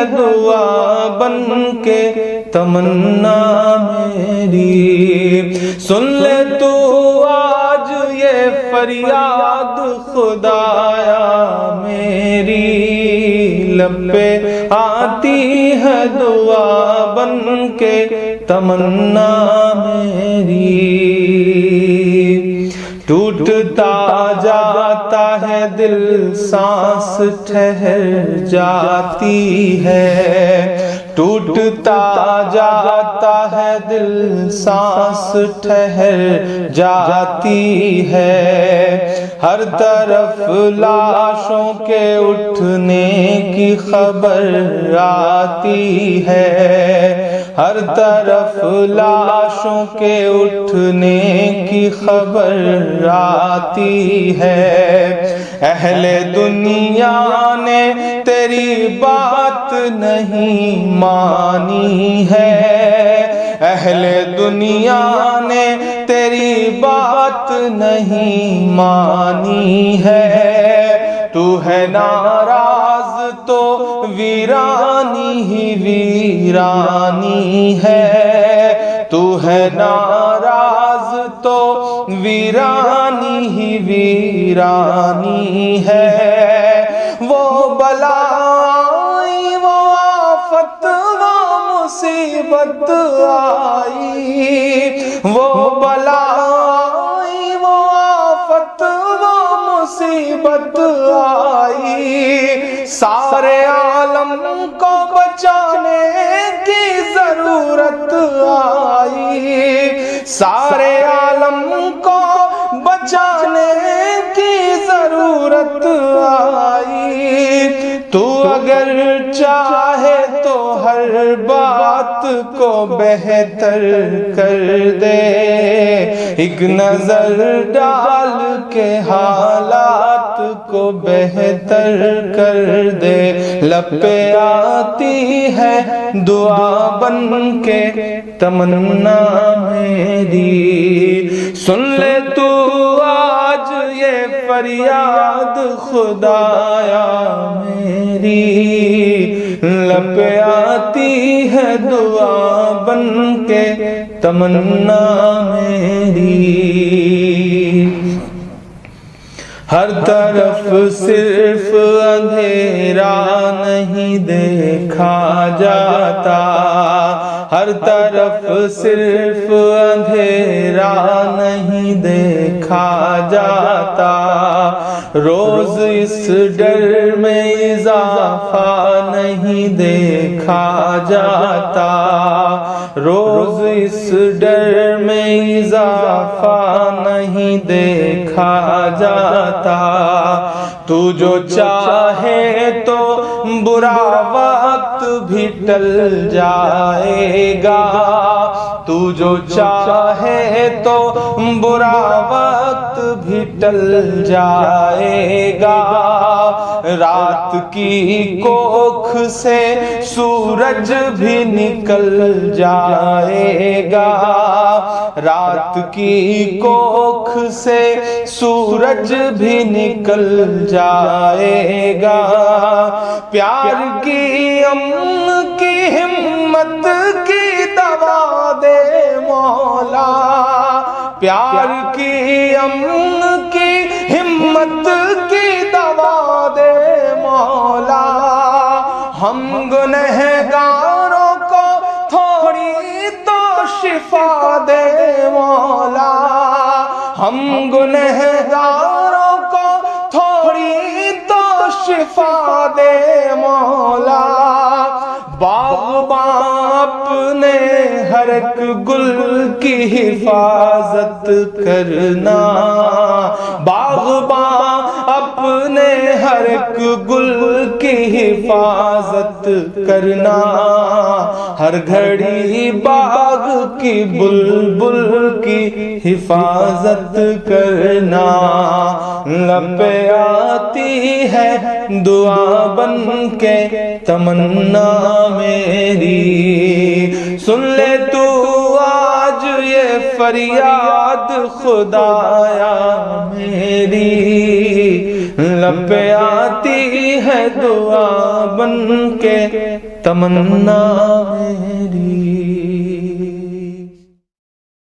ہے دعا بن کے تمنا میری، سن لے تو آج یہ فریاد خدایا میری، لب پہ آتی ہے دعا بن کے تمنا میری، ٹوٹتا جاتا ہے دل سانس ٹھہر جاتی ہے، ٹوٹتا جاتا ہے دل سانس ٹھہر جاتی ہے، ہر طرف لاشوں کے اٹھنے کی خبر آتی ہے، ہر طرف لاشوں کے اٹھنے کی خبر آتی ہے، اہل دنیا نے تیری بات نہیں مانی ہے، اہل دنیا نے تیری بات نہیں مانی ہے، تو ہے ناراض تو ویرانی ہی ویرانی ہے، تو ہے ناراض تو ویرانی ہی ویرانی ہے، وہ بلا آئی وہ آفت وہ مصیبت آئی، وہ بلا آئی وہ آفت وہ مصیبت آئی، سارے عالم کو بچانے کی ضرورت آئی، سارے عالم کو بچانے کی ضرورت آئی، تو اگر چاہے تو ہر بات کو بہتر کر دے، ایک نظر ڈال کے حالات کو بہتر کر دے، لب پہ آتی ہے دعا بن کے تمنا میری، سن لے تو آج یہ فریاد خدایا میری، لب پہ آتی ہے دعا بن کے تمنا میری، ہر طرف صرف اندھیرا نہیں دیکھا جاتا، ہر طرف صرف اندھیرا نہیں دیکھا جاتا، روز اس ڈر میں اضافہ نہیں دیکھا جاتا، روز اس ڈر میں اضافہ نہیں دیکھا جاتا، تو جو چاہے تو برا وقت بھی ٹل جائے گا، تو جو چاہے تو برا وقت بھی ٹل جائے گا، رات کی کوکھ سے سورج بھی نکل جائے گا، رات کی کوکھ سے سورج بھی نکل جائے گا، پیار کی امن کی ہمت کی دوا دے مولا، پیار کی امن کی ہمت کی دوا دے مولا، ہم گنہگاروں کو تھوڑی تو شفا دے مولا، ہم گنہگاروں کو تھوڑی تو شفا دے مولا، باغباں اپنے ہر ایک گل کی حفاظت کرنا، باغباں اپنے ہر ایک گل کی حفاظت کرنا، ہر گھڑی باغ کی بلبل کی حفاظت کرنا، لب پہ آتی ہے دعا بن کے تمنا میری، سن لے تو آج یہ فریاد خدایا میری، لب پہ آتی ہے دعا بن کے تمنا میری.